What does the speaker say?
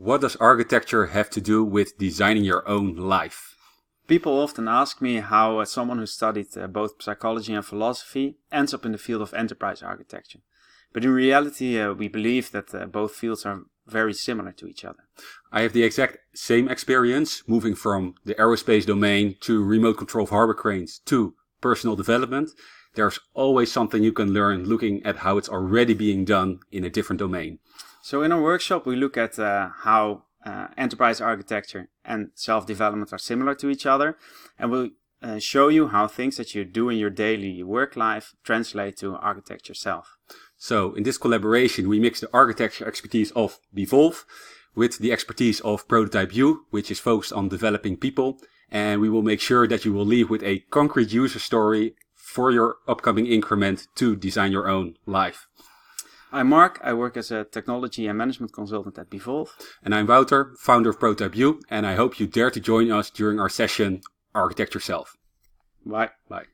what does architecture have to do with designing your own life? People often ask me how someone who studied both psychology and philosophy ends up in the field of enterprise architecture. But in reality, we believe that both fields are very similar to each other. I have the exact same experience, moving from the aerospace domain to remote control of harbor cranes to personal development. There's always something you can learn looking at how it's already being done in a different domain. So in our workshop, we look at how enterprise architecture and self-development are similar to each other, and we'll show you how things that you do in your daily work life translate to architecture self. So in this collaboration, we mix the architecture expertise of Bvolve with the expertise of Prototype U, which is focused on developing people, and we will make sure that you will leave with a concrete user story for your upcoming increment to design your own life. I'm Mark, I work as a technology and management consultant at Bvolve. And I'm Wouter, founder of Prototype U, and I hope you dare to join us during our session, Architecture Self. Bye. Bye.